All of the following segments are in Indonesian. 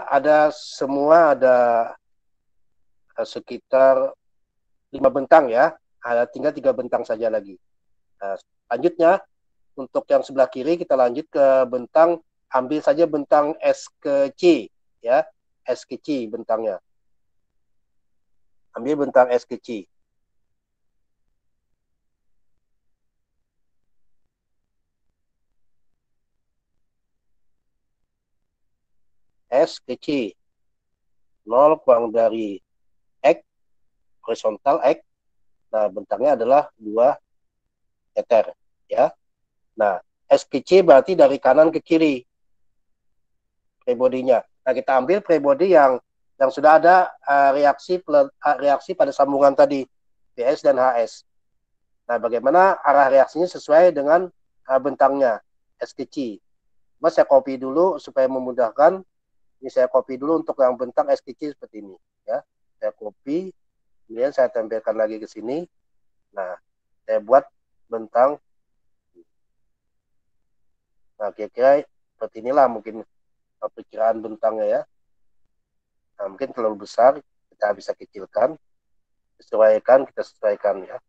ada semua ada sekitar 5 bentang ya. Ada tinggal 3 bentang saja lagi. Lanjutnya untuk yang sebelah kiri kita lanjut ke bentang, ambil saja bentang S ke C ya, S ke C bentangnya. Ambil bentang S ke C. S ke C. 0 kurang dari X, horizontal X. Nah, bentangnya adalah 2 meter ya. Nah, S ke C berarti dari kanan ke kiri prebodinya. Nah, kita ambil prebodi yang sudah ada reaksi pada sambungan tadi PS dan HS. Nah, bagaimana arah reaksinya sesuai dengan bentangnya S ke C. Saya copy dulu supaya memudahkan. Ini saya copy dulu untuk yang bentang S ke C seperti ini ya. Saya copy, kemudian saya tempelkan lagi ke sini. Nah, saya buat bentang. Nah, kira-kira seperti inilah mungkin perkiraan bentangnya ya. Nah, mungkin terlalu besar, kita bisa kecilkan, kita sesuaikan ya.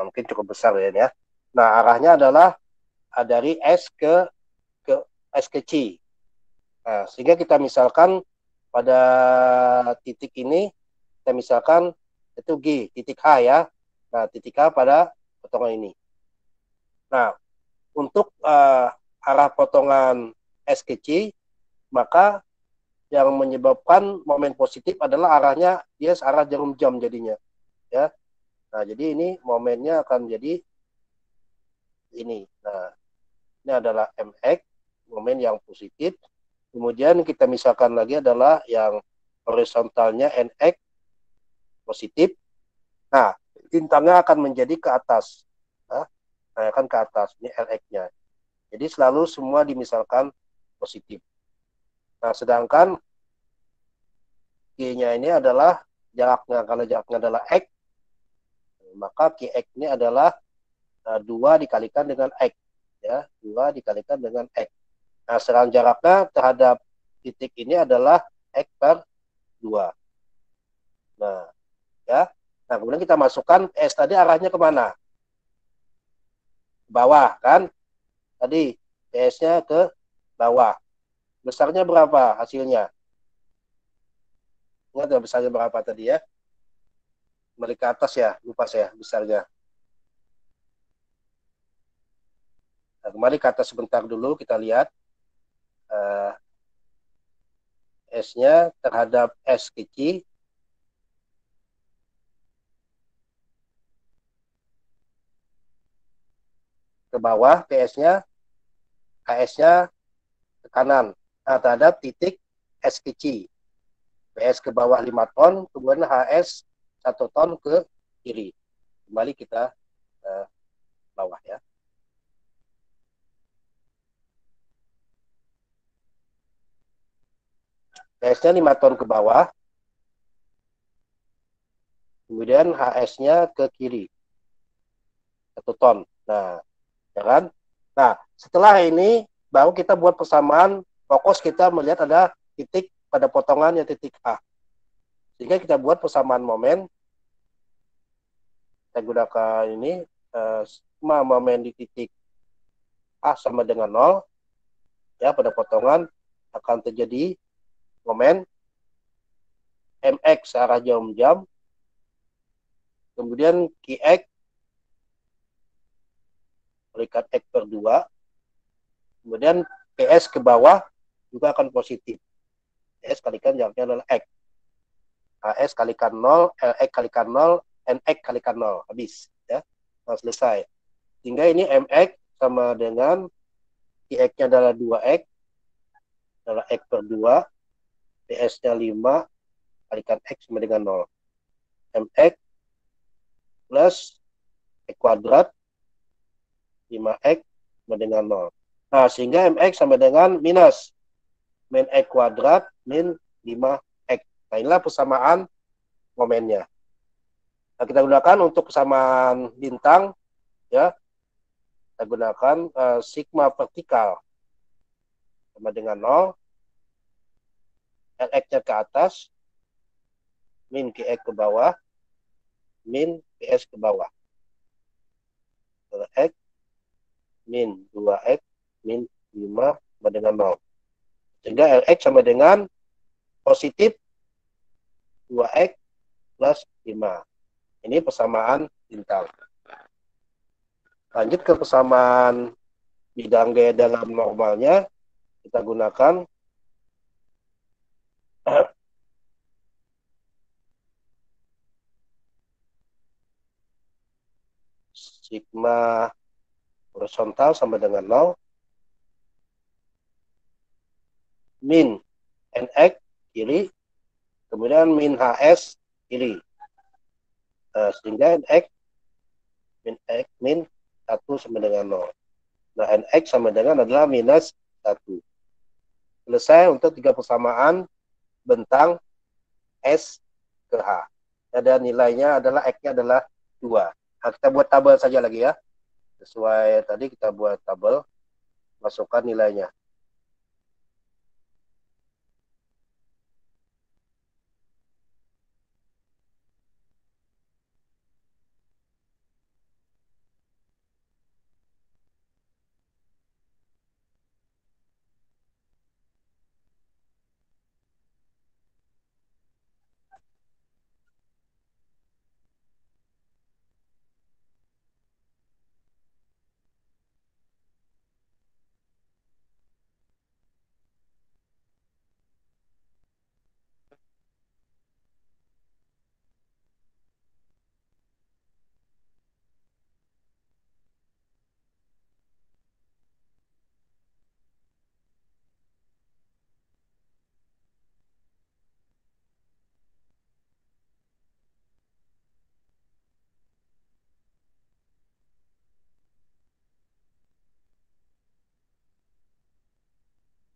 Nah, mungkin cukup besar ya. Nah, arahnya adalah dari S ke S ke C. Nah, sehingga kita misalkan pada titik ini, kita misalkan itu G, titik H ya. Nah, titik H pada potongan ini. Nah, untuk arah potongan S ke C, maka yang menyebabkan momen positif adalah arahnya dia arah jarum jam jadinya ya. Nah, jadi ini momennya akan jadi ini. Nah, ini adalah MX, momen yang positif. Kemudian kita misalkan lagi adalah yang horizontalnya NX positif. Nah, bintangnya akan menjadi ke atas. Nah, akan ke atas. Ini LX-nya. Jadi selalu semua dimisalkan positif. Nah, sedangkan Q-nya ini adalah jaraknya. Kalau jaraknya adalah X, maka QX ini adalah 2 dikalikan dengan X. Ya, 2 dikalikan dengan X. Nah, sedangkan jaraknya terhadap titik ini adalah X per 2. Nah, ya. Nah, kemudian kita masukkan S tadi arahnya kemana? Ke bawah, kan? Tadi PS-nya ke bawah. Besarnya berapa hasilnya? Ingat ya besarnya berapa tadi ya? Kembali ke atas ya, lupa saya besarnya. Nah, kembali ke atas sebentar dulu, kita lihat S-nya terhadap S kecil. Ke bawah, PS-nya, HS-nya ke kanan. Nah, terhadap titik S kecil. PS ke bawah 5 ton, kemudian HS 1 ton ke kiri. Kembali kita bawah ya. PS-nya 5 ton ke bawah, kemudian HS-nya ke kiri 1 ton. Nah, ya kan? Nah, setelah ini baru kita buat persamaan, fokus kita melihat ada titik pada potongannya titik A. Sehingga kita buat persamaan momen. Kita gunakan ini semua momen di titik A sama dengan 0. Ya, pada potongan akan terjadi momen MX arah jarum jam. Kemudian QX berikat X per 2. Kemudian PS ke bawah juga akan positif. PS kalikan jaraknya adalah X. HS kalikan 0, LX kalikan 0, NX kalikan 0. Habis. Ya. Nah, selesai. Sehingga ini MX sama dengan QX-nya adalah 2X. Adalah X per 2. PS-nya 5. Kalikan X sama dengan 0. MX plus X kuadrat 5X sama dengan 0. Nah, sehingga MX sama dengan minus min X kuadrat min 5X. Nah, inilah persamaan momennya. Nah, kita gunakan untuk persamaan bintang, ya. Kita gunakan sigma vertikal sama dengan 0, Lx-nya ke atas, min Gx ke bawah, min Gs ke bawah. X min 2X min 5 sama dengan 0. Sehingga Lx sama dengan positif 2X plus 5. Ini persamaan bintang. Lanjut ke persamaan bidang gaya dalam normalnya. Kita gunakan sigma horizontal sama dengan 0, min Nx kiri, kemudian min Hs kiri. Sehingga Nx min X min 1 sama dengan 0. Nah, Nx sama dengan adalah minus 1. Selesai untuk 3 persamaan bentang S ke H. Ada nilainya adalah X-nya adalah 2. Nah, kita buat tabel saja lagi ya. Sesuai tadi kita buat tabel, masukkan nilainya.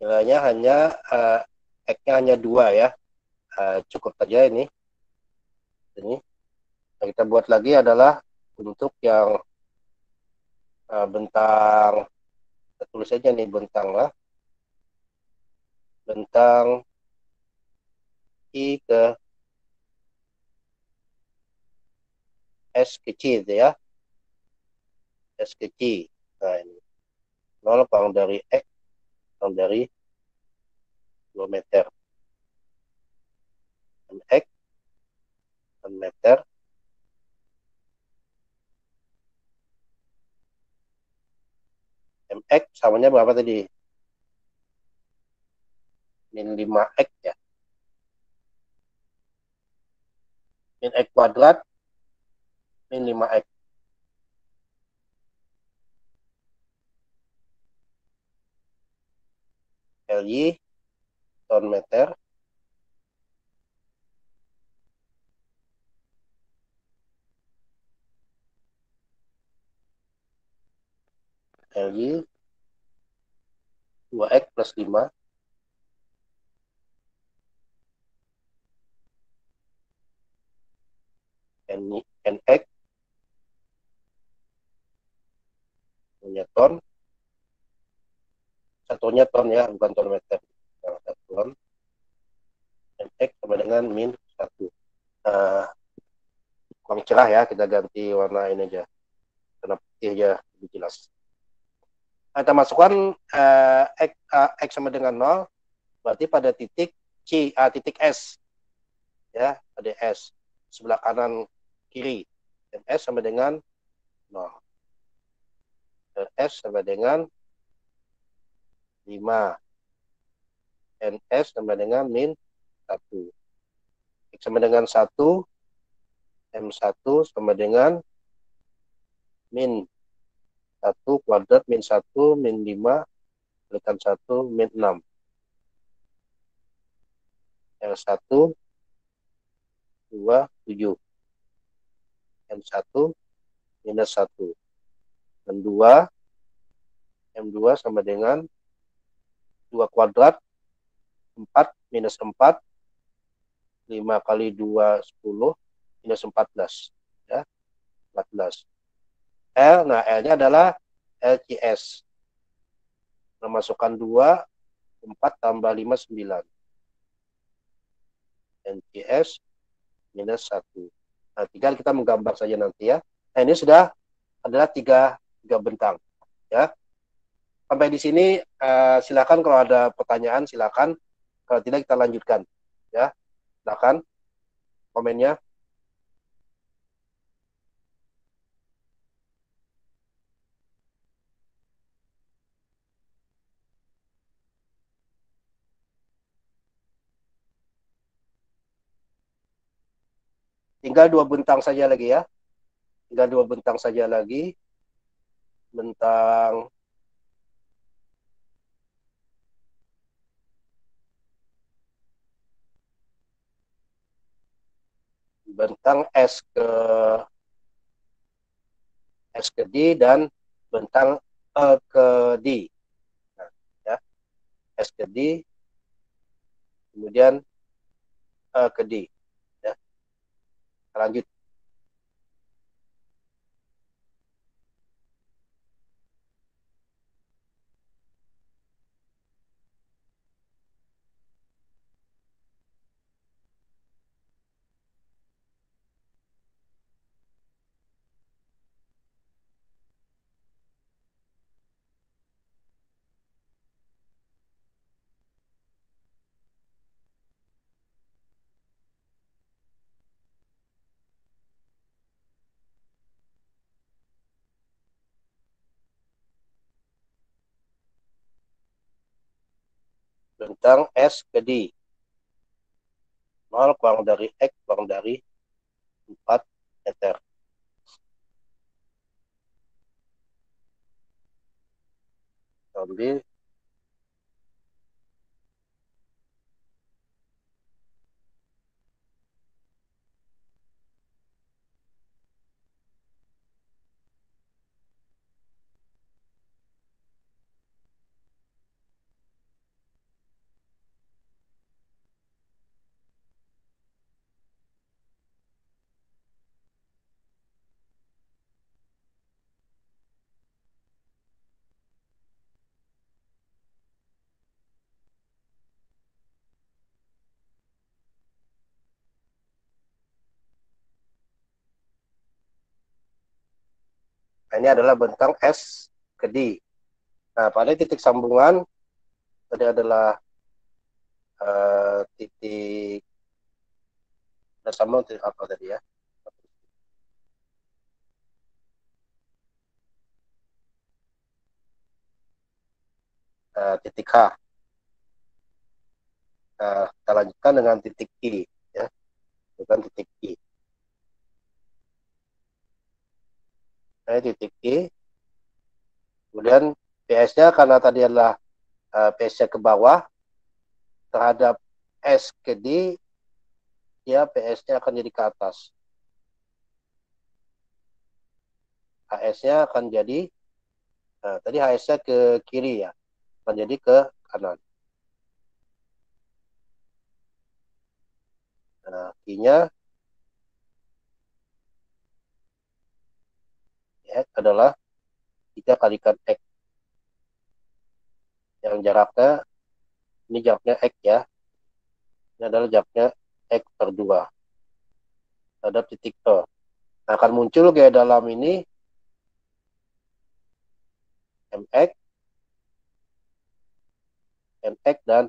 Nilainya hanya X-nya hanya 2 ya. Cukup saja ini. Yang kita buat lagi adalah untuk yang bentang, kita tulis saja nih bentang lah. Bentang I ke S kecil ya. S kecil. Nah, ini 0 kurang dari X kurang dari 2 meter. X 6 meter. Mx samanya berapa tadi? Min 5X ya. Min X kuadrat min 5X. Ly ton meter. Ly 2X plus 5. Nx punya ton. Satunya ton ya, bukan ton meter. Nah, 1 ton. Nx sama dengan min 1. Kurang cerah ya, kita ganti warna ini aja. Warna putih aja, lebih jelas. Nah, kita masukkan X sama dengan 0, berarti pada titik titik S. Ya, pada S. Sebelah kanan kiri. S sama dengan 0. S sama dengan 5. Ns sama dengan min 1. X sama dengan 1. M1 sama dengan min 1 kuadrat min 1 min 5 kalikan 1 min 6. L1 2 7. M1 minus 1. Dan 2 M2 sama dengan 2 kuadrat 4 minus 4 5 kali 2, 10, minus 14. Ya, 14. Nah, L-nya adalah LCS. Memasukkan 2, 4 tambah 5, 9. LCS minus 1. Nah, tinggal kita menggambar saja nanti ya. Nah, ini sudah adalah tiga bentang. Ya. Sampai di sini silakan kalau ada pertanyaan silakan. Kalau tidak kita lanjutkan. Ya, silakan komennya. Tinggal 2 bentang saja lagi ya. Tinggal 2 bentang saja lagi. Bentang S ke D dan bentang E ke D. Nah, ya. S ke D, kemudian E ke D. Ya. Lanjut. Bentang S ke D. 0 kurang dari X kurang dari 4 meter. Ambil Nah, ini adalah bentang S ke D. Nah, pada titik sambungan tadi adalah titik sambung titik apa tadi ya? Titik H. Kita lanjutkan dengan titik I, ya, dengan titik I. Nah, titik I. Kemudian PS-nya karena tadi adalah PS-nya ke bawah terhadap S ke D, ya PS-nya akan jadi ke atas. HS-nya akan jadi tadi HS-nya ke kiri ya, akan jadi ke kanan. Nah, I-nya ya, adalah 3 kalikan X. Yang jaraknya, ini jaraknya X ya. Ini adalah jaraknya X per 2. Ada titik E. Nah, akan muncul kayak dalam ini MX, MX, dan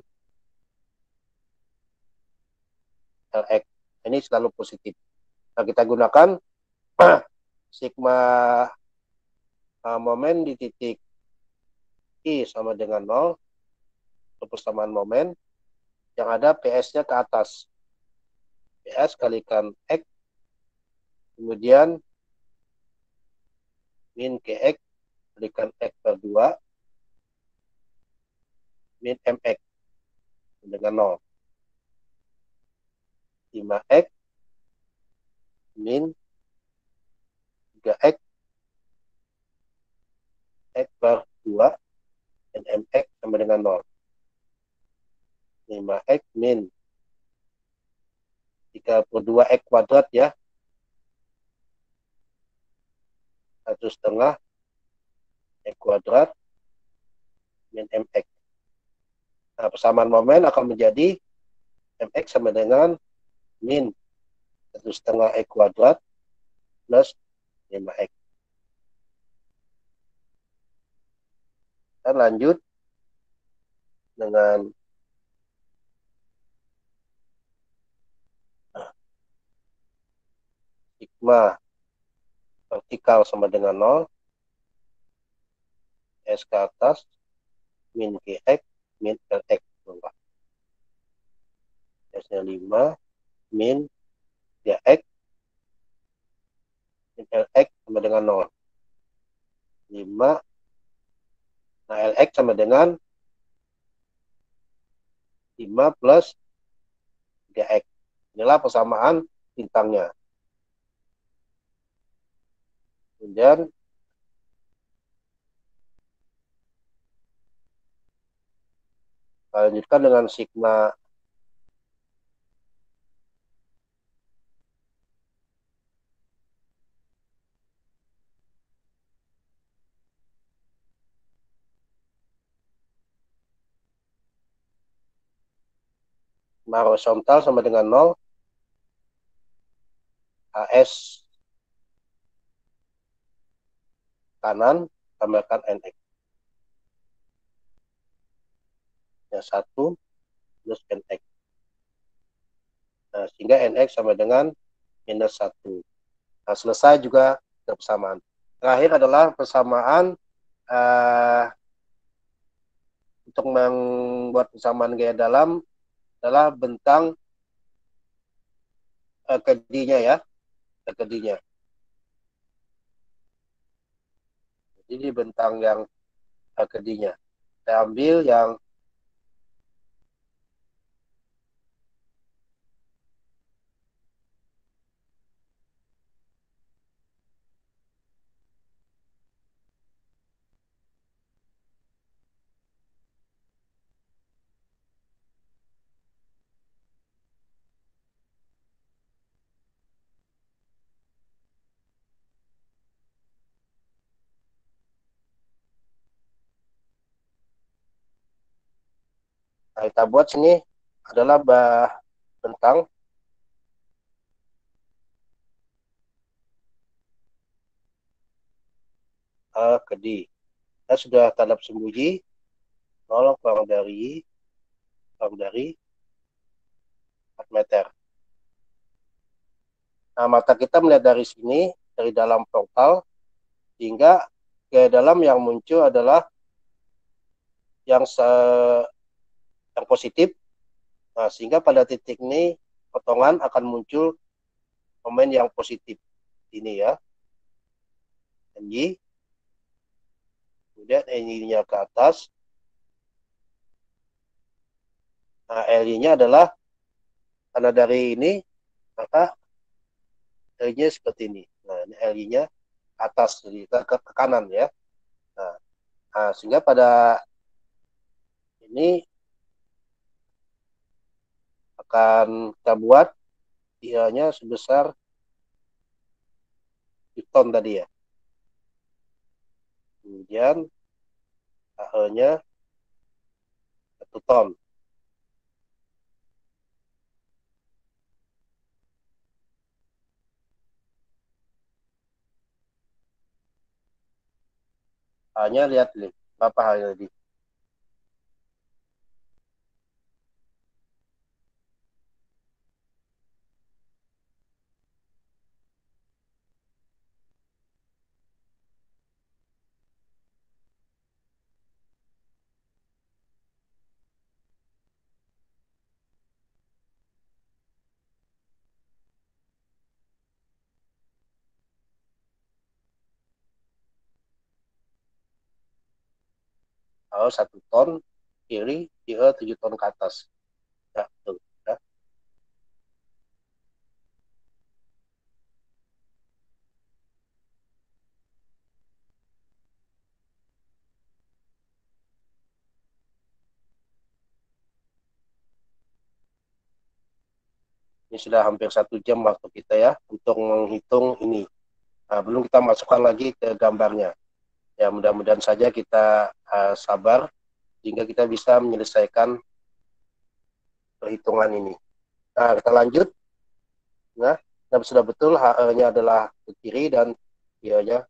LX. Ini selalu positif. Nah, kita gunakan sigma momen di titik I sama dengan 0, persamaan momen, yang ada PS-nya ke atas. PS kalikan X, kemudian min KX kalikan X per 2, min MX dengan 0. 5X min 3X X per 2 dan MX sama dengan 0. 5X min 3/2 X kuadrat ya. 1/2 X kuadrat min MX. Nah, persamaan momen akan menjadi MX sama dengan min 1/2 X kuadrat plus 5X. Dan lanjut dengan sigma vertikal sama dengan 0, S ke atas, min GX, min LX. S-nya 5, min GX, min LX sama dengan 0. 5, nah LX sama dengan 5 plus 3X. Inilah persamaan bintangnya. Kemudian lanjutkan dengan sigma horizontal sama dengan 0, AS kanan tambahkan NX. Ya, 1 plus NX. Nah, sehingga NX sama dengan minus 1. Nah, selesai juga persamaan. Terakhir adalah persamaan untuk membuat persamaan gaya dalam adalah bentang kedinya ya, kedinya. Jadi bentang yang kedinya. Saya ambil yang kita buat sini adalah bentang kedi. Saya sudah tanda sembunyi 0 kurang dari 4 meter. Nah, mata kita melihat dari sini, dari dalam frontal, sehingga gaya dalam yang muncul adalah yang positif. Nah, sehingga pada titik ini potongan akan muncul momen yang positif. Ini ya. NY. Kemudian NY-nya ke atas. Nah, LY-nya adalah karena dari ini, maka LY-nya seperti ini. Nah, ini LY-nya atas, jadi ke kanan ya. Nah, sehingga pada ini akan kita buat dia-nya sebesar ton tadi ya. Kemudian AE-nya 1 ton. Hanya lihat nih, berapa halnya tadi. Kalau 1 ton, kiri, 7 ton ke atas. Ya, tuh. Ya. Ini sudah hampir 1 jam waktu kita ya untuk menghitung ini. Nah, belum kita masukkan lagi ke gambarnya. Ya, mudah-mudahan saja kita sabar sehingga kita bisa menyelesaikan perhitungan ini. Nah, kita lanjut. Nah, sudah betul HE-nya adalah ke kiri dan I-nya.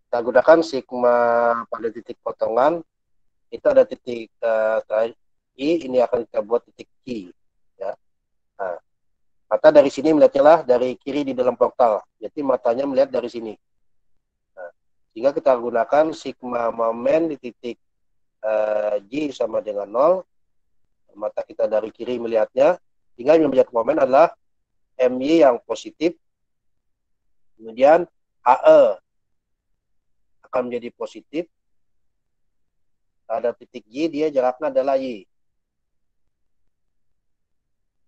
Kita gunakan sigma pada titik potongan. Itu ada titik I, ini akan kita buat titik Q. Ya. Nah, mata dari sini melihatnya lah dari kiri di dalam portal. Jadi matanya melihat dari sini. Nah, sehingga kita gunakan sigma momen di titik G sama dengan 0. Mata kita dari kiri melihatnya. Sehingga yang melihat momen adalah MY yang positif. Kemudian HE akan menjadi positif. Ada titik G, dia jaraknya adalah Y.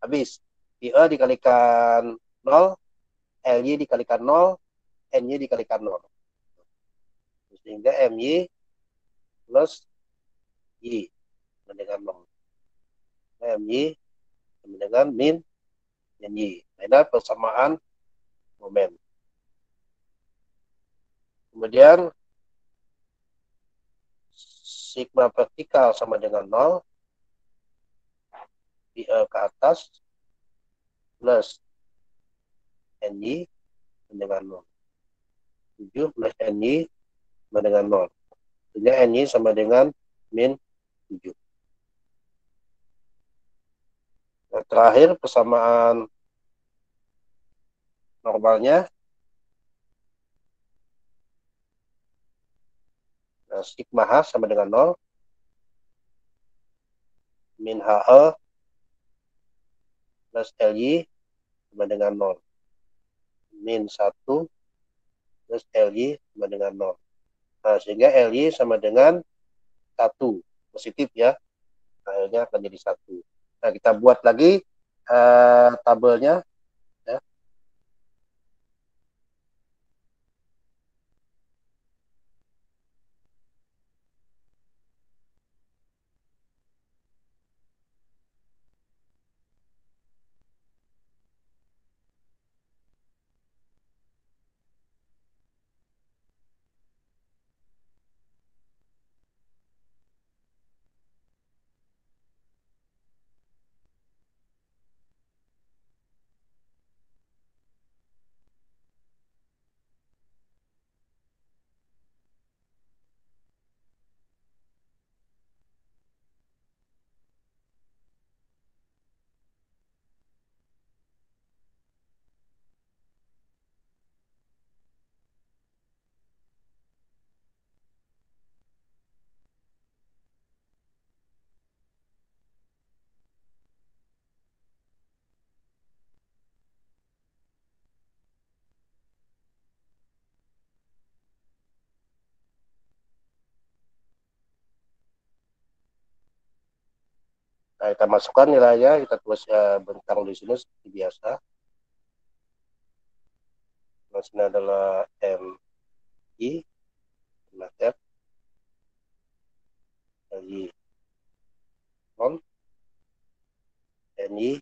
Habis. IE dikalikan 0, LY dikalikan 0, NY dikalikan 0. Sehingga MY plus Y sama dengan 0. MY sama dengan min Y. Nah, persamaan momen. Kemudian sigma vertikal sama dengan 0, IE ke atas plus NY sama dengan 0. 7 plus NY sama dengan 0. Sehingga NY sama dengan min 7. Nah, terakhir persamaan normalnya. Nah, sigma H sama dengan 0. Min HE plus LY sama dengan 0. Min 1 plus LY sama dengan 0. Nah, sehingga LY sama dengan 1. Positif ya. Akhirnya akan jadi 1. Nah, kita buat lagi tabelnya. Ya. Nah, kita masukkan nilainya, kita tulis bentang di sini seperti biasa. Nah, sini adalah MI, F, LY, NY,